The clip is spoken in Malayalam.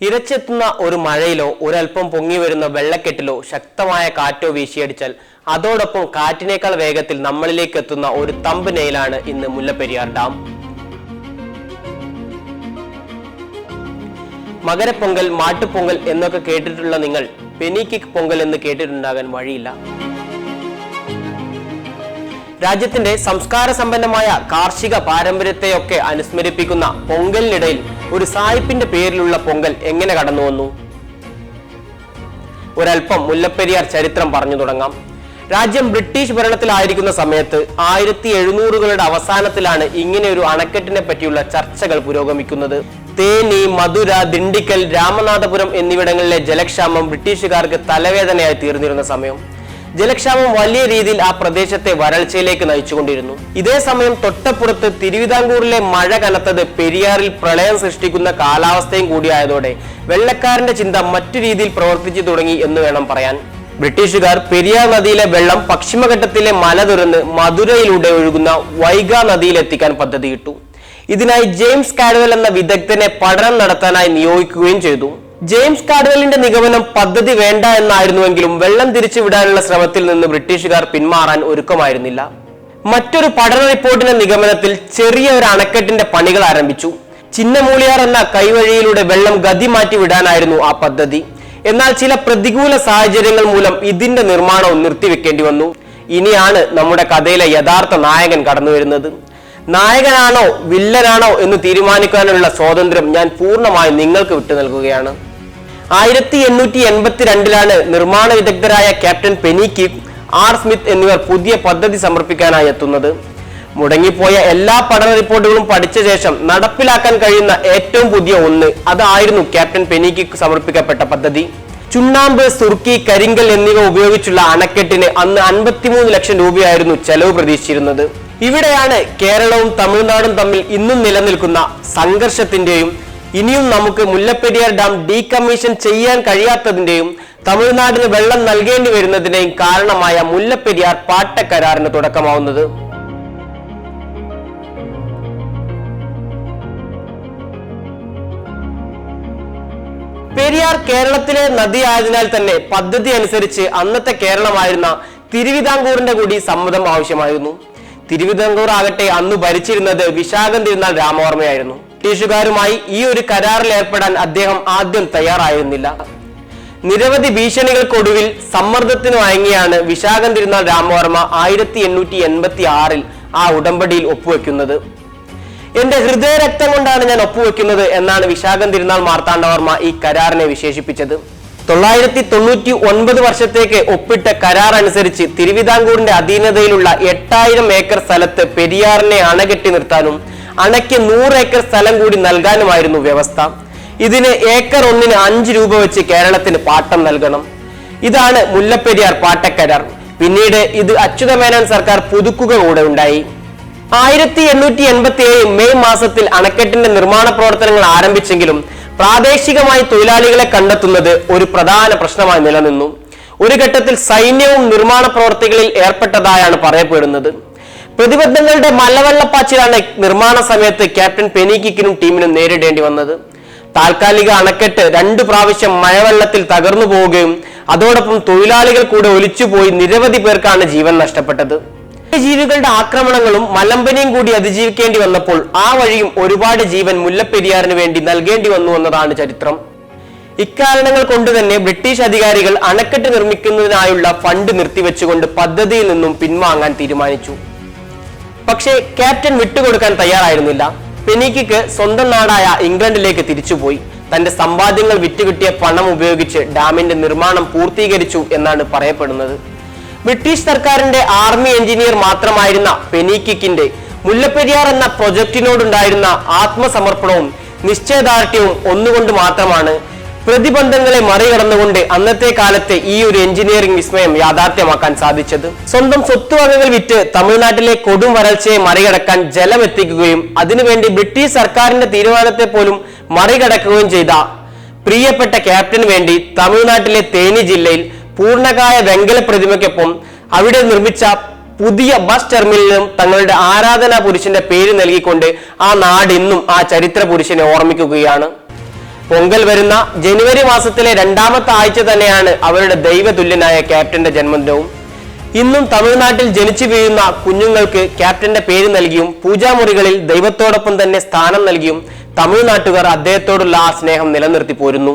ഇരച്ചെത്തുന്ന ഒരു മഴയിലോ ഒരൽപ്പം പൊങ്ങി വരുന്ന വെള്ളക്കെട്ടിലോ ശക്തമായ കാറ്റോ വീശിയടിച്ചാൽ അതോടൊപ്പം കാറ്റിനേക്കാൾ വേഗത്തിൽ നമ്മളിലേക്ക് എത്തുന്ന ഒരു തമ്പ് നെയിലാണ് ഇന്ന് മുല്ലപ്പെരിയാർ ഡാം. മകരപ്പൊങ്കൽ, മാട്ടുപൊങ്കൽ എന്നൊക്കെ കേട്ടിട്ടുള്ള നിങ്ങൾ പെനിക്കിക് പൊങ്കൽ എന്ന് കേട്ടിട്ടുണ്ടാകാൻ വഴിയില്ല. രാജ്യത്തിന്റെ സംസ്കാര സമ്പന്നമായ കാർഷിക പാരമ്പര്യത്തെയൊക്കെ അനുസ്മരിപ്പിക്കുന്ന പൊങ്കലിനിടയിൽ ഒരു സായിപ്പിന്റെ പേരിലുള്ള പൊങ്കൽ എങ്ങനെ കടന്നു വന്നു? ഒരൽപ്പം മുല്ലപ്പെരിയാർ ചരിത്രം പറഞ്ഞു തുടങ്ങാം. രാജ്യം ബ്രിട്ടീഷ് ഭരണത്തിലായിരിക്കുന്ന സമയത്ത് 1700കളുടെ അവസാനത്തിലാണ് ഇങ്ങനെ ഒരു അണക്കെട്ടിനെ പറ്റിയുള്ള ചർച്ചകൾ പുരോഗമിക്കുന്നത്. തേനി, മധുര, ദിണ്ടിക്കൽ, രാമനാഥപുരം എന്നിവിടങ്ങളിലെ ജലക്ഷാമം ബ്രിട്ടീഷുകാർക്ക് തലവേദനയായി തീർന്നിരുന്ന സമയം. ജലക്ഷാമം വലിയ രീതിയിൽ ആ പ്രദേശത്തെ വരൾച്ചയിലേക്ക് നയിച്ചുകൊണ്ടിരുന്നു. ഇതേ സമയം തൊട്ടപ്പുറത്ത് തിരുവിതാംകൂറിലെ മഴ കനത്തത് പെരിയാറിൽ പ്രളയം സൃഷ്ടിക്കുന്ന കാലാവസ്ഥയും കൂടിയായതോടെ വെള്ളക്കാരന്റെ ചിന്ത മറ്റു രീതിയിൽ പ്രവർത്തിച്ചു തുടങ്ങി എന്ന് വേണം പറയാൻ. ബ്രിട്ടീഷുകാർ പെരിയാർ നദിയിലെ വെള്ളം പശ്ചിമഘട്ടത്തിലെ മല തുറന്ന് മധുരയിലൂടെ ഒഴുകുന്ന വൈഗാ നദിയിലെത്തിക്കാൻ പദ്ധതിയിട്ടു. ഇതിനായി ജെയിംസ് കാഡ്വെൽ എന്ന വിദഗ്ധനെ പഠനം നടത്താനായി നിയോഗിക്കുകയും ചെയ്തു. ജെയിംസ് കാഡ്വെലിന്റെ നിഗമനം പദ്ധതി വേണ്ട എന്നായിരുന്നുവെങ്കിലും വെള്ളം തിരിച്ചുവിടാനുള്ള ശ്രമത്തിൽ നിന്ന് ബ്രിട്ടീഷുകാർ പിന്മാറാൻ ഒരുക്കമായിരുന്നില്ല. മറ്റൊരു പഠന റിപ്പോർട്ടിന്റെ നിഗമനത്തിൽ ചെറിയ ഒരു അണക്കെട്ടിന്റെ പണികൾ ആരംഭിച്ചു. ചിന്നമൂളിയാർ എന്ന കൈവഴിയിലൂടെ വെള്ളം ഗതി മാറ്റി വിടാനായിരുന്നു ആ പദ്ധതി. എന്നാൽ ചില പ്രതികൂല സാഹചര്യങ്ങൾ മൂലം ഇതിന്റെ നിർമ്മാണവും നിർത്തിവെക്കേണ്ടി വന്നു. ഇനിയാണ് നമ്മുടെ കഥയിലെ യഥാർത്ഥ നായകൻ കടന്നു വരുന്നത്. നായകനാണോ വില്ലനാണോ എന്ന് തീരുമാനിക്കാനുള്ള സ്വാതന്ത്ര്യം ഞാൻ പൂർണ്ണമായും നിങ്ങൾക്ക് വിട്ടു നൽകുകയാണ്. 1882 നിർമ്മാണ വിദഗ്ധരായ ക്യാപ്റ്റൻ പെനിക്കിക്, ആർ സ്മിത്ത് എന്നിവർ പുതിയ പദ്ധതി സമർപ്പിക്കാനായി എത്തുന്നത്. മുടങ്ങിപ്പോയ എല്ലാ പഠന റിപ്പോർട്ടുകളും പഠിച്ച ശേഷം നടപ്പിലാക്കാൻ കഴിയുന്ന ഏറ്റവും പുതിയ ഒന്ന് അതായിരുന്നു ക്യാപ്റ്റൻ പെനിക്കിക് സമർപ്പിക്കപ്പെട്ട പദ്ധതി. ചുണ്ണാമ്പ്, സുർക്കി, കരിങ്കൽ എന്നിവ ഉപയോഗിച്ചുള്ള അണക്കെട്ടിന് അന്ന് 53 ലക്ഷം രൂപയായിരുന്നു ചെലവ് പ്രതീക്ഷിച്ചിരുന്നത്. ഇവിടെയാണ് കേരളവും തമിഴ്നാടും തമ്മിൽ ഇന്നും നിലനിൽക്കുന്ന സംഘർഷത്തിന്റെയും ഇനിയും നമുക്ക് മുല്ലപ്പെരിയാർ ഡാം ഡീകമ്മീഷൻ ചെയ്യാൻ കഴിയാത്തതിന്റെയും തമിഴ്നാടിന് വെള്ളം നൽകേണ്ടി വരുന്നതിന്റെയും കാരണമായ മുല്ലപ്പെരിയാർ പാട്ടക്കരാറിന് തുടക്കമാവുന്നത്. പെരിയാർ കേരളത്തിലെ നദിയായതിനാൽ തന്നെ പദ്ധതി അനുസരിച്ച് അന്നത്തെ കേരളമായിരുന്ന തിരുവിതാംകൂറിന്റെ കൂടി സമ്മതം ആവശ്യമായിരുന്നു. തിരുവിതാംകൂർ ആകട്ടെ അന്ന് ഭരിച്ചിരുന്നത് വിശാഖം തിരുനാൾ രാമവർമ്മയായിരുന്നു. ബ്രിട്ടീഷുകാരുമായി ഈ ഒരു കരാറിൽ ഏർപ്പെടാൻ അദ്ദേഹം ആദ്യം തയ്യാറായിരുന്നില്ല. നിരവധി ഭീഷണികൾക്കൊടുവിൽ സമ്മർദ്ദത്തിന് വഴങ്ങിയാണ് വിശാഖം തിരുനാൾ രാമവർമ്മ 1886 ആ ഉടമ്പടിയിൽ ഒപ്പുവെക്കുന്നത്. എന്റെ ഹൃദയരക്തം കൊണ്ടാണ് ഞാൻ ഒപ്പുവെക്കുന്നത് എന്നാണ് വിശാഖം തിരുനാൾ മാർത്താണ്ഡവർമ്മ ഈ കരാറിനെ വിശേഷിപ്പിച്ചത്. 999 വർഷത്തേക്ക് ഒപ്പിട്ട കരാർ അനുസരിച്ച് തിരുവിതാംകൂറിന്റെ അധീനതയിലുള്ള 8000 ഏക്കർ സ്ഥലത്ത് പെരിയാറിനെ അണകെട്ടി നിർത്താനും അണയ്ക്ക് 100 ഏക്കർ സ്ഥലം കൂടി നൽകാനുമായിരുന്നു വ്യവസ്ഥ. ഇതിന് ഏക്കർ ഒന്നിന് 5 രൂപ വെച്ച് കേരളത്തിന് പാട്ടം നൽകണം. ഇതാണ് മുല്ലപ്പെരിയാർ പാട്ടക്കരാർ. പിന്നീട് ഇത് അച്യുതമേനോൻ സർക്കാർ പുതുക്കുക കൂടെ ഉണ്ടായി. 1887 മെയ് മാസത്തിൽ അണക്കെട്ടിന്റെ നിർമ്മാണ പ്രവർത്തനങ്ങൾ ആരംഭിച്ചെങ്കിലും പ്രാദേശികമായി തൊഴിലാളികളെ കണ്ടെത്തുന്നത് ഒരു പ്രധാന പ്രശ്നമായി നിലനിന്നു. ഒരു ഘട്ടത്തിൽ സൈന്യവും നിർമ്മാണ പ്രവർത്തികളിൽ ഏർപ്പെട്ടതായാണ് പറയപ്പെടുന്നത്. പ്രതിബദ്ധങ്ങളുടെ മലവെള്ളപ്പാച്ചിലാണ് നിർമ്മാണ സമയത്ത് ക്യാപ്റ്റൻ പെനിക്കിക്കിനും ടീമിനും നേരിടേണ്ടി വന്നത്. താൽക്കാലിക അണക്കെട്ട് 2 പ്രാവശ്യം മഴവെള്ളത്തിൽ തകർന്നു പോവുകയും അതോടൊപ്പം തൊഴിലാളികൾ കൂടെ ഒലിച്ചുപോയി നിരവധി പേർക്കാണ് ജീവൻ നഷ്ടപ്പെട്ടത്. ജീവികളുടെ ആക്രമണങ്ങളും മലമ്പനിയും കൂടി അതിജീവിക്കേണ്ടി വന്നപ്പോൾ ആ വഴിയും ഒരുപാട് ജീവൻ മുല്ലപ്പെരിയാറിന് വേണ്ടി നൽകേണ്ടി വന്നു എന്നതാണ് ചരിത്രം. ഇക്കാരണങ്ങൾ കൊണ്ട് തന്നെ ബ്രിട്ടീഷ് അധികാരികൾ അണക്കെട്ട് നിർമ്മിക്കുന്നതിനായുള്ള ഫണ്ട് നിർത്തിവെച്ചുകൊണ്ട് പദ്ധതിയിൽ നിന്നും പിൻവാങ്ങാൻ തീരുമാനിച്ചു. പക്ഷേ ക്യാപ്റ്റൻ വിട്ടുകൊടുക്കാൻ തയ്യാറായിരുന്നില്ല. പെനിക്കിക്ക് സ്വന്തം നാടായ ഇംഗ്ലണ്ടിലേക്ക് തിരിച്ചുപോയി തന്റെ സമ്പാദ്യങ്ങൾ വിറ്റുകിട്ടിയ പണം ഉപയോഗിച്ച് ഡാമിന്റെ നിർമ്മാണം പൂർത്തീകരിച്ചു എന്നാണ് പറയപ്പെടുന്നത്. ബ്രിട്ടീഷ് സർക്കാരിന്റെ ആർമി എഞ്ചിനീയർ മാത്രമായിരുന്ന പെനിക്കിക്കിന്റെ മുല്ലപ്പെരിയാർ എന്ന പ്രൊജക്ടിനോടുണ്ടായിരുന്ന ആത്മസമർപ്പണവും നിശ്ചയദാർഢ്യവും ഒന്നുകൊണ്ട് മാത്രമാണ് പ്രതിബന്ധങ്ങളെ മറികടന്നുകൊണ്ട് അന്നത്തെ കാലത്തെ ഈ ഒരു എഞ്ചിനീയറിംഗ് വിസ്മയം യാഥാർത്ഥ്യമാക്കാൻ സാധിച്ചത്. സ്വന്തം സ്വത്തുവകകൾ വിറ്റ് തമിഴ്നാട്ടിലെ കൊടും വരൾച്ചയെ മറികടക്കാൻ ജലം എത്തിക്കുകയും അതിനുവേണ്ടി ബ്രിട്ടീഷ് സർക്കാരിന്റെ തീരുമാനത്തെ പോലും മറികടക്കുകയും ചെയ്ത പ്രിയപ്പെട്ട ക്യാപ്റ്റന് വേണ്ടി തമിഴ്നാട്ടിലെ തേനി ജില്ലയിൽ പൂർണ്ണകായ വെങ്കല പ്രതിമയ്ക്കൊപ്പം അവിടെ നിർമ്മിച്ച പുതിയ ബസ് ടെർമിനലിലും തങ്ങളുടെ ആരാധനാ പുരുഷന്റെ പേര് നൽകിക്കൊണ്ട് ആ നാട് ഇന്നും ആ ചരിത്ര പുരുഷനെ ഓർമ്മിക്കുകയാണ്. പൊങ്കൽ വരുന്ന ജനുവരി മാസത്തിലെ 2ാമത്തെ ആഴ്ച തന്നെയാണ് അവരുടെ ദൈവതുല്യനായ ക്യാപ്റ്റന്റെ ജന്മദിനവും. ഇന്നും തമിഴ്നാട്ടിൽ ജനിച്ചു വീഴുന്ന കുഞ്ഞുങ്ങൾക്ക് ക്യാപ്റ്റന്റെ പേര് നൽകിയും പൂജാമുറികളിൽ ദൈവത്തോടൊപ്പം തന്നെ സ്ഥാനം നൽകിയും തമിഴ്നാട്ടുകാർ അദ്ദേഹത്തോടുള്ള ആ സ്നേഹം നിലനിർത്തി പോരുന്നു.